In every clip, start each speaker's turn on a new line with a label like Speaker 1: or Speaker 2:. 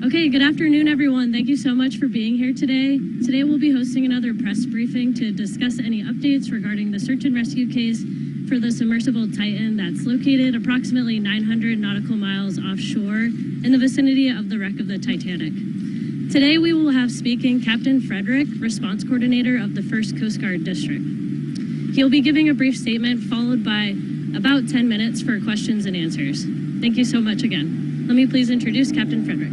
Speaker 1: Okay, good afternoon, everyone. Thank you so much for being here today. Today we'll be hosting another press briefing to discuss any updates regarding the search and rescue case for the submersible Titan that's located approximately 900 nautical miles offshore in the vicinity of the wreck of the Titanic. Today we will have speaking Captain Frederick, Response Coordinator of the 1st Coast Guard District. He'll be giving a brief statement followed by about 10 minutes for questions and answers. Thank you so much again. Let me please introduce Captain Frederick.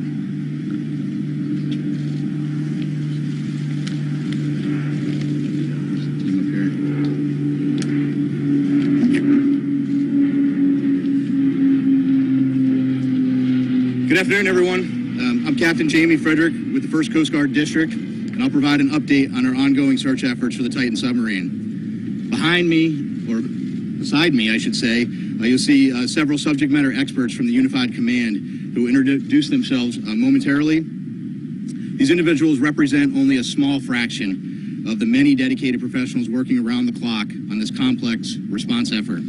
Speaker 2: Good afternoon, everyone. I'm Captain Jamie Frederick with the 1st Coast Guard District, and I'll provide an update on our ongoing search efforts for the Titan submarine. Behind me, or beside me, I should say, you'll see several subject matter experts from the Unified Command who will introduce themselves momentarily. These individuals represent only a small fraction of the many dedicated professionals working around the clock on this complex response effort.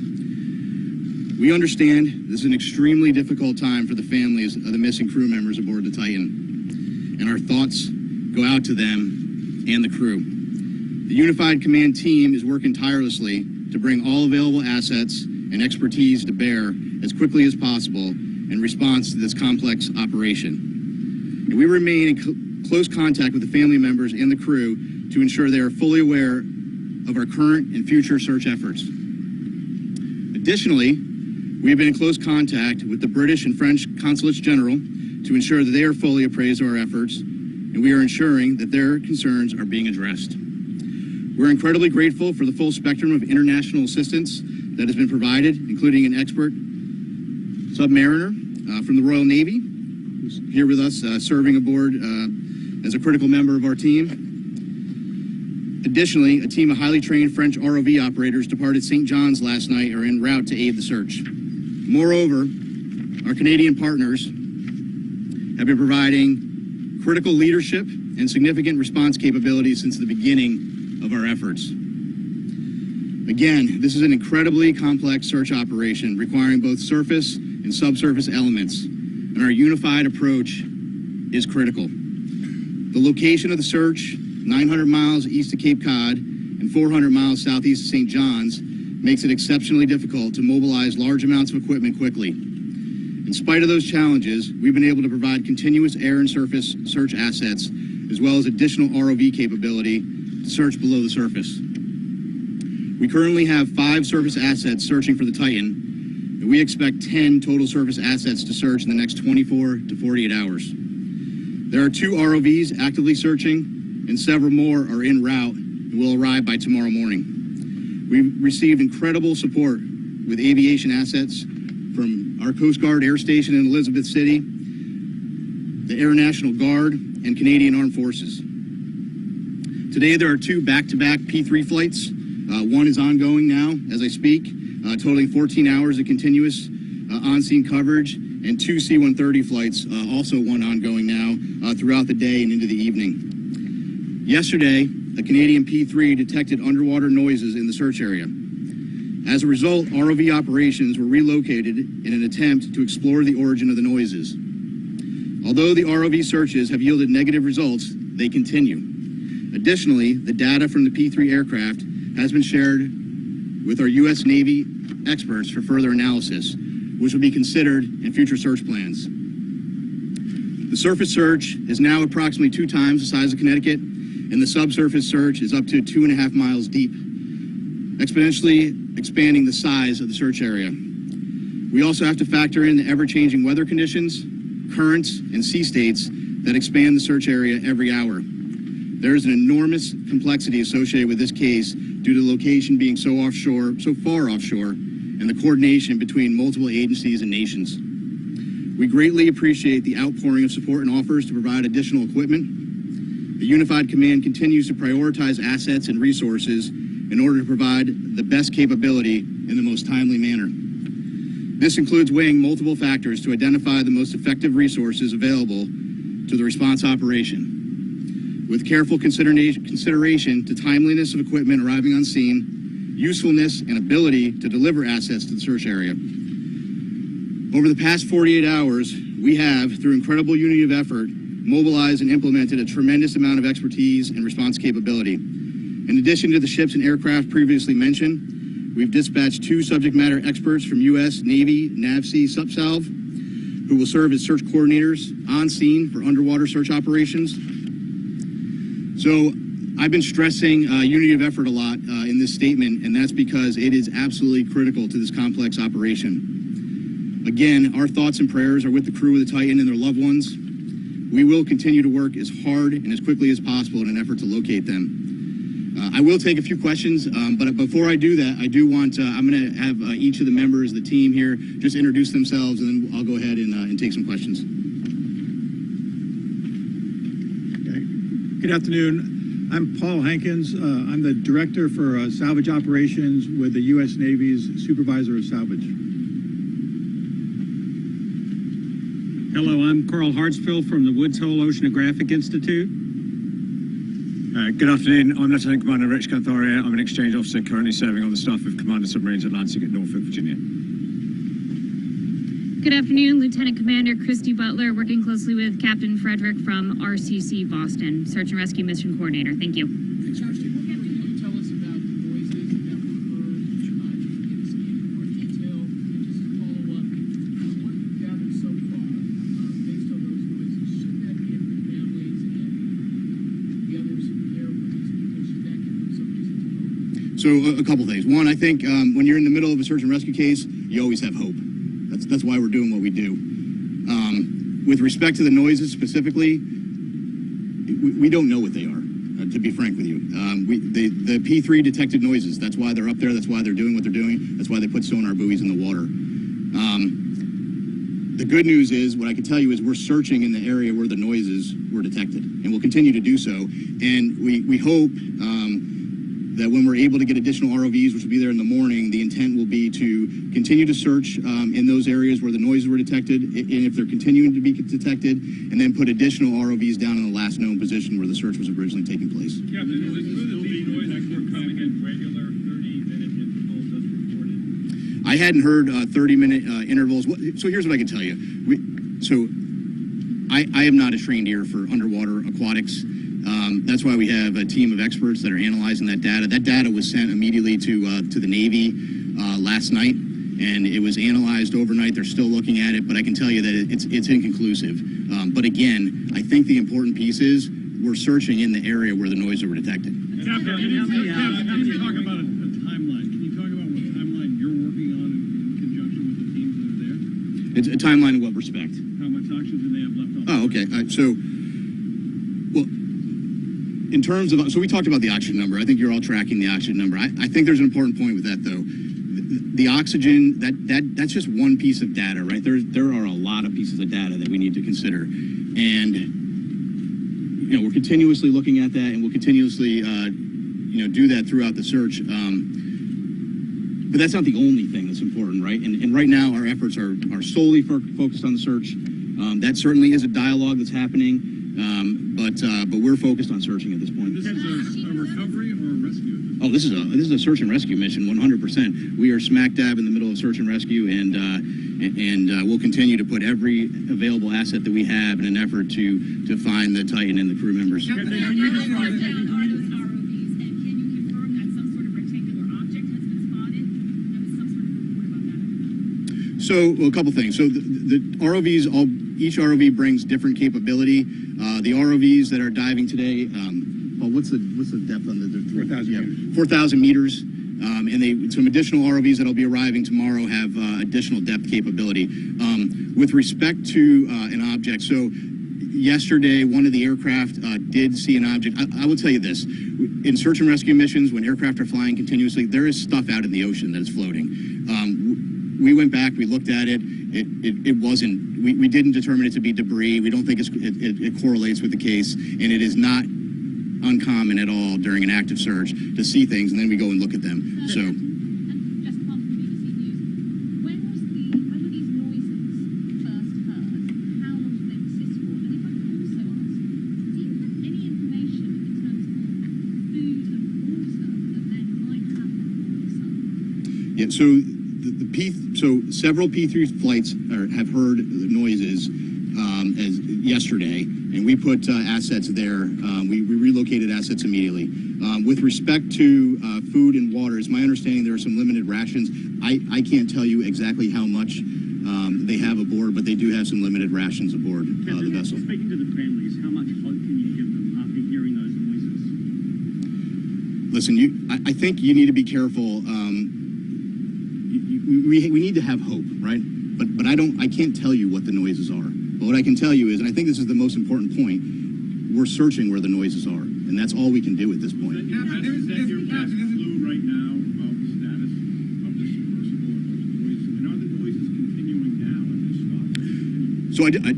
Speaker 2: We understand this is an extremely difficult time for the families of the missing crew members aboard the Titan, and our thoughts go out to them and the crew. The Unified Command team is working tirelessly to bring all available assets and expertise to bear as quickly as possible in response to this complex operation. And we remain in close contact with the family members and the crew to ensure they are fully aware of our current and future search efforts. Additionally, we have been in close contact with the British and French Consulates General to ensure that they are fully appraised of our efforts, and we are ensuring that their concerns are being addressed. We're incredibly grateful for the full spectrum of international assistance that has been provided, including an expert submariner from the Royal Navy, who's here with us serving aboard as a critical member of our team. Additionally, a team of highly trained French ROV operators departed St. John's last night are en route to aid the search. Moreover, our Canadian partners have been providing critical leadership and significant response capabilities since the beginning of our efforts. Again, this is an incredibly complex search operation requiring both surface and subsurface elements, and our unified approach is critical. The location of the search, 900 miles east of Cape Cod and 400 miles southeast of St. John's, makes it exceptionally difficult to mobilize large amounts of equipment quickly. In spite of those challenges, we've been able to provide continuous air and surface search assets, as well as additional ROV capability to search below the surface. We currently have 5 surface assets searching for the Titan, and we expect 10 total surface assets to search in the next 24 to 48 hours. There are 2 ROVs actively searching, and several more are en route and will arrive by tomorrow morning. We've received incredible support with aviation assets from our Coast Guard Air Station in Elizabeth City, the Air National Guard, and Canadian Armed Forces. Today there are 2 back-to-back P3 flights. One is ongoing now as I speak, totaling 14 hours of continuous on-scene coverage, and 2 C-130 flights, also one ongoing now throughout the day and into the evening. Yesterday, a Canadian P3 detected underwater noises in the search area. As a result, ROV operations were relocated in an attempt to explore the origin of the noises. Although the ROV searches have yielded negative results, they continue. Additionally, the data from the P3 aircraft has been shared with our U.S. Navy experts for further analysis, which will be considered in future search plans. The surface search is now approximately 2 times the size of Connecticut, and the subsurface search is up to 2.5 miles deep, exponentially expanding the size of the search area. We also have to factor in the ever-changing weather conditions, currents, and sea states that expand the search area every hour. There is an enormous complexity associated with this case due to the location being so far offshore, and the coordination between multiple agencies and nations. We greatly appreciate the outpouring of support and offers to provide additional equipment. The Unified Command continues to prioritize assets and resources in order to provide the best capability in the most timely manner. This includes weighing multiple factors to identify the most effective resources available to the response operation. With careful consideration to timeliness of equipment arriving on scene, usefulness and ability to deliver assets to the search area. Over the past 48 hours, We have, through incredible unity of effort, mobilized and implemented a tremendous amount of expertise and response capability. In addition to the ships and aircraft previously mentioned, we've dispatched 2 subject matter experts from U.S. Navy NAVSEA SUPSALV, who will serve as search coordinators on scene for underwater search operations. So I've been stressing unity of effort a lot in this statement, and that's because it is absolutely critical to this complex operation. Again, our thoughts and prayers are with the crew of the Titan and their loved ones. We will continue to work as hard and as quickly as possible in an effort to locate them. I will take a few questions, but before I do that, I do want, I'm going to have each of the members of the team here just introduce themselves, and then I'll go ahead and take some questions.
Speaker 3: Okay. Good afternoon. I'm Paul Hankins. I'm the Director for Salvage Operations with the U.S. Navy's Supervisor of Salvage.
Speaker 4: Hello, I'm Carl Hartsfield from the Woods Hole Oceanographic Institute.
Speaker 5: Good afternoon. I'm Lieutenant Commander Rich Cantharia. I'm an exchange officer currently serving on the staff of Commander Submarines Atlantic at Norfolk, Virginia.
Speaker 6: Good afternoon, Lieutenant Commander Christy Butler, working closely with Captain Frederick from RCC Boston, Search and Rescue Mission Coordinator. Thank you.
Speaker 7: Thanks, Christy. What can you tell us about the noises that were heard? Can you give us any more detail? And just to follow up, what have you gathered so far based on those noises? Should that give the families and the others there with these people, should that give them some reason to hope?
Speaker 2: So a couple things. One, I think when you're in the middle of a search and rescue case, you always have hope. That's why we're doing what we do. With respect to the noises specifically, we don't know what they are, to be frank with you. The P3 detected noises. That's why they're up there. That's why they're doing what they're doing. That's why they put sonar buoys in the water. The good news is, what I can tell you is we're searching in the area where the noises were detected, and we'll continue to do so. And we hope that when we're able to get additional ROVs, which will be there in the morning, the intent will be to continue to search in those areas where the noises were detected, and if they're continuing to be detected, and then put additional ROVs down in the last known position where the search was originally taking place.
Speaker 4: Captain, is it true that these noises were coming at regular 30-minute intervals as reported?
Speaker 2: I hadn't heard 30-minute intervals. So here's what I can tell you. I am not a trained ear for underwater aquatics. That's why we have a team of experts that are analyzing that data. That data was sent immediately to the Navy last night, and it was analyzed overnight. They're still looking at it, but I can tell you that it's inconclusive. But again, I think the important piece is we're searching in the area where the noises were detected.
Speaker 4: Captain, can you talk about a timeline? Can you talk about what timeline you're working on in conjunction with the teams that are there?
Speaker 2: It's a timeline in what respect?
Speaker 4: How much oxygen do they have left on?
Speaker 2: Oh, okay. Well, in terms of, so we talked about the oxygen number. I think you're all tracking the oxygen number. I think there's an important point with that, though. The oxygen, that's just one piece of data, right? There are a lot of pieces of data that we need to consider. And, we're continuously looking at that, and we'll continuously, do that throughout the search. But that's not the only thing that's important, right? And right now, our efforts are solely focused on the search. That certainly is a dialogue that's happening. But we're focused on searching at this point.
Speaker 4: This is a recovery or a rescue?
Speaker 2: Oh, this is a search and rescue mission, 100%. We are smack dab in the middle of search and rescue, and we'll continue to put every available asset that we have in an effort to find the Titan and the crew members.
Speaker 6: Are those ROVs, and can you confirm that some sort of rectangular object has been spotted? There was some sort of report about that.
Speaker 2: So, a couple things. So the ROVs, each ROV brings different capability. The ROVs that are diving today, what's the depth on the
Speaker 3: 4,000
Speaker 2: 4,000 meters. And some additional ROVs that'll be arriving tomorrow have additional depth capability. With respect to an object, so yesterday one of the aircraft did see an object. I will tell you this: in search and rescue missions, when aircraft are flying continuously, there is stuff out in the ocean that is floating. We went back, we looked at it. It wasn't. We didn't determine it to be debris. We don't think it correlates with the case, and it is not uncommon at all during an active search to see things, and then we go and look at them. So.
Speaker 6: And just one from BBC News. When were these noises first heard? How long did they persist for? And if I could also ask, do you have any information in terms of food and water that then might have been on the site?
Speaker 2: Yeah. So So several P3 flights have heard the noises as yesterday, and we put assets there. We relocated assets immediately. With respect to food and water, it's my understanding there are some limited rations. I can't tell you exactly how much they have aboard, but they do have some limited rations aboard the vessel.
Speaker 8: Speaking to the families, how much hope can you give them after hearing those noises?
Speaker 2: Listen, I think you need to be careful. We need to have hope, right? But I can't tell you what the noises are. But what I can tell you is, and I think this is the most important point, we're searching where the noises are, and that's all we can do at this point.
Speaker 4: Is that your best clue right now about the status of the submersible and those noises? And are the noises continuing now in this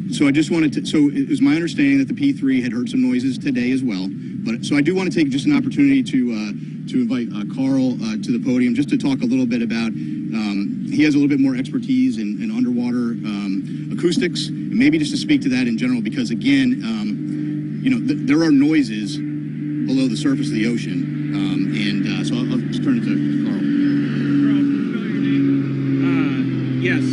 Speaker 4: stop?
Speaker 2: So I just wanted to. So it was my understanding that the P3 had heard some noises today as well. But so I do want to take just an opportunity to invite Carl to the podium just to talk a little bit about. He has a little bit more expertise in underwater acoustics, and maybe just to speak to that in general, because again, there are noises below the surface of the ocean, and so I'll just turn it to Carl.
Speaker 8: Carl, can you spell your name? Yes,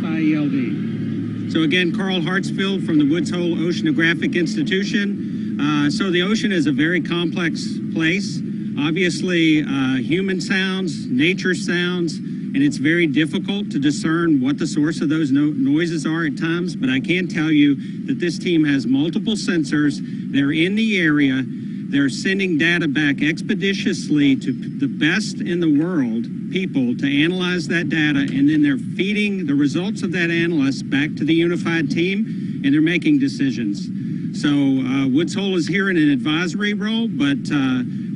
Speaker 8: CarlHartsfield. So again, Carl Hartsfield from the Woods Hole Oceanographic Institution. So the ocean is a very complex place. Obviously, human sounds, nature sounds, and it's very difficult to discern what the source of those noises are at times. But I can tell you that this team has multiple sensors. They're in the area. They're sending data back expeditiously to the best in the world people to analyze that data, and then they're feeding the results of that analysis back to the unified team, and they're making decisions. So Woods Hole is here in an advisory role, but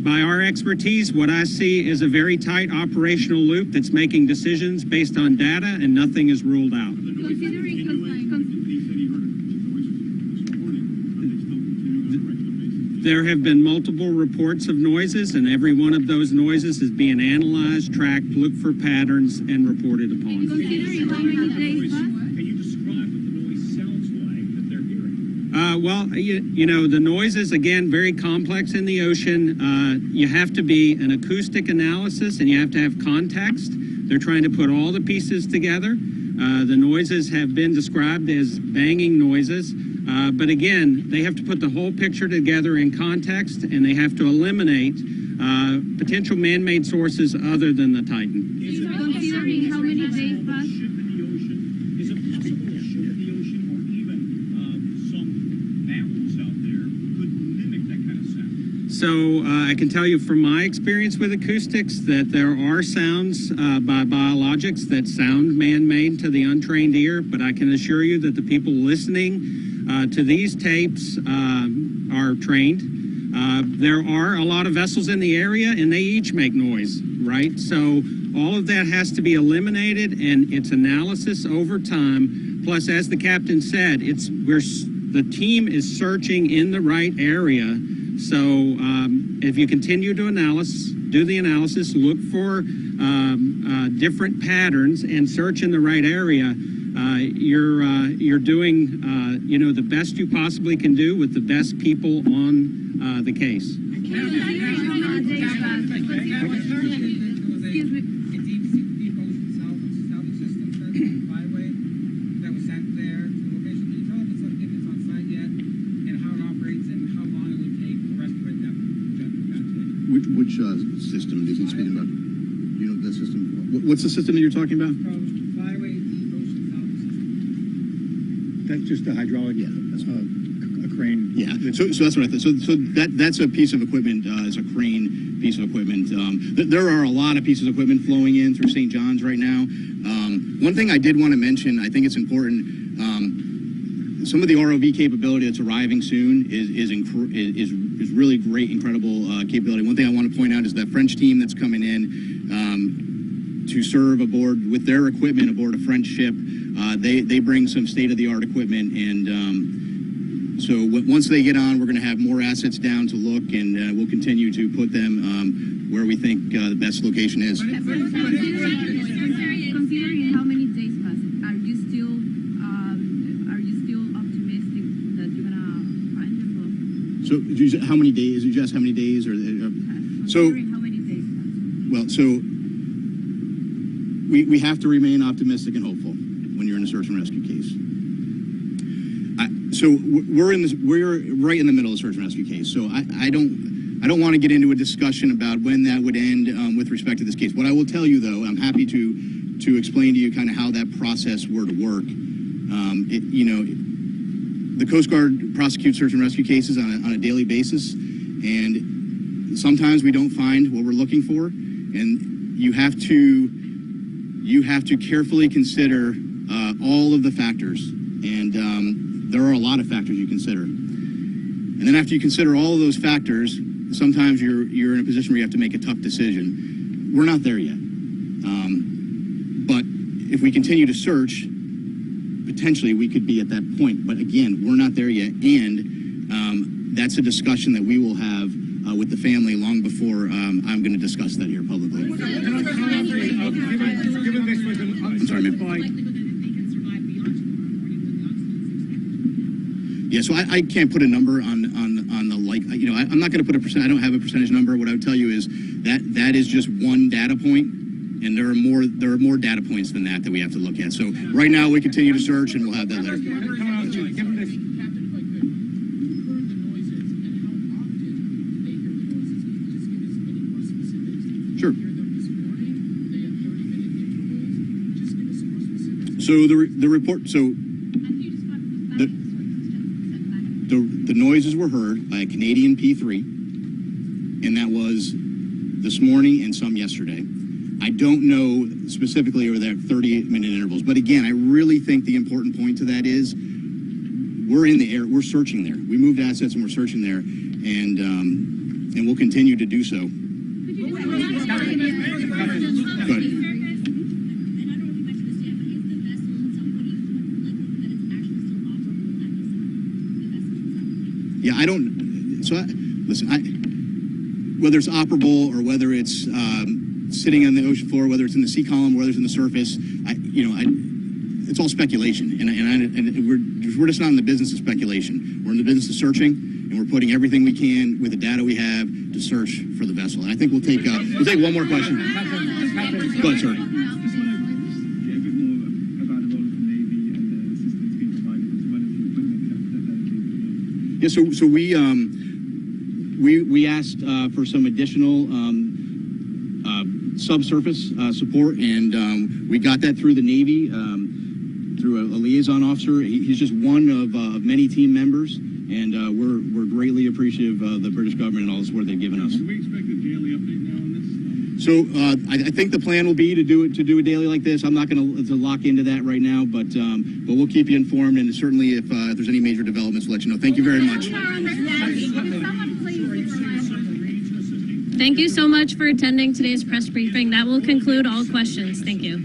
Speaker 8: by our expertise, what I see is a very tight operational loop that's making decisions based on data, and nothing is ruled out. There have been multiple reports of noises, and every one of those noises is being analyzed, tracked, looked for patterns, and reported upon.
Speaker 4: Can you describe what the noise sounds like that they're hearing?
Speaker 8: Well, the noises, again, very complex in the ocean. You have to be an acoustic analysis, and you have to have context. They're trying to put all the pieces together. The noises have been described as banging noises. But again, they have to put the whole picture together in context, and they have to eliminate potential man-made sources other than the Titan.
Speaker 6: Considering how many days passed?
Speaker 4: Ship in the ocean, is it possible a ship in the ocean or even some mammals out there could mimic that kind of sound?
Speaker 8: So I can tell you from my experience with acoustics that there are sounds by biologics that sound man-made to the untrained ear, but I can assure you that the people listening to these tapes are trained. There are a lot of vessels in the area, and they each make noise, right? So all of that has to be eliminated, and it's analysis over time. Plus, as the captain said, the team is searching in the right area. So if you continue to do the analysis, look for different patterns, and search in the right area, you're doing the best you possibly can do with the best people on the case.
Speaker 2: Which system is he speaking about? You know that system? What's the system that you're talking about?
Speaker 3: That's just a hydraulic, a crane.
Speaker 2: Yeah, so that's what I thought. So that's a piece of equipment, is a crane piece of equipment. There are a lot of pieces of equipment flowing in through St. John's right now. One thing I did want to mention, I think it's important, some of the ROV capability that's arriving soon is really great, incredible capability. One thing I want to point out is that French team that's coming in to serve aboard with their equipment aboard a French ship. They bring some state-of-the-art equipment, and so once they get on, we're going to have more assets down to look, and we'll continue to put them where we think the best location is.
Speaker 6: Considering how many days passed, are you still optimistic that you're gonna find them?
Speaker 2: So how many days? Did you ask how many days? So
Speaker 6: how many days passed?
Speaker 2: Well, so we have to remain optimistic and hopeful when you're in a search and rescue case. We're right in the middle of a search and rescue case. So I don't want to get into a discussion about when that would end with respect to this case. What I will tell you, though, I'm happy to explain to you kind of how that process were to work. The Coast Guard prosecutes search and rescue cases on a daily basis, and sometimes we don't find what we're looking for, and you have to carefully consider all of the factors, and there are a lot of factors you consider. And then after you consider all of those factors, sometimes you're in a position where you have to make a tough decision. We're not there yet. But if we continue to search, potentially we could be at that point. But again, we're not there yet. And that's a discussion that we will have with the family long before I'm going to discuss that here publicly. I'm sorry, ma'am. Yeah, so I can't put a number on the I'm not going to put a percent. I don't have a percentage number. What I would tell you is that is just one data point, and there are more data points than that we have to look at. So right now we continue to search, and we'll have that later. Sure. So the report. So the noises were heard by a Canadian P3, and that was this morning and some yesterday. I don't know specifically over that 38-minute intervals, but again, I really think the important point to that is we're in the air, we're searching there. We moved assets and we're searching there, and we'll continue to do so. Go ahead. Yeah, whether it's operable or whether it's sitting on the ocean floor, whether it's in the sea column, whether it's in the surface, it's all speculation. And we're just not in the business of speculation. We're in the business of searching, and we're putting everything we can with the data we have to search for the vessel. And I think we'll take one more question. Go ahead, sir. Yeah, so we asked for some additional subsurface support, and we got that through the Navy, through a liaison officer. He's just one of many team members, and we're greatly appreciative of the British government and all the support they've given us.
Speaker 4: Can we expect a daily update now on this?
Speaker 2: So I think the plan will be to do a daily like this. I'm not going to lock into that right now, but we'll keep you informed, and certainly if there's any major developments, we'll let you know. Thank you very much.
Speaker 1: Thank you so much for attending today's press briefing. That will conclude all questions. Thank you.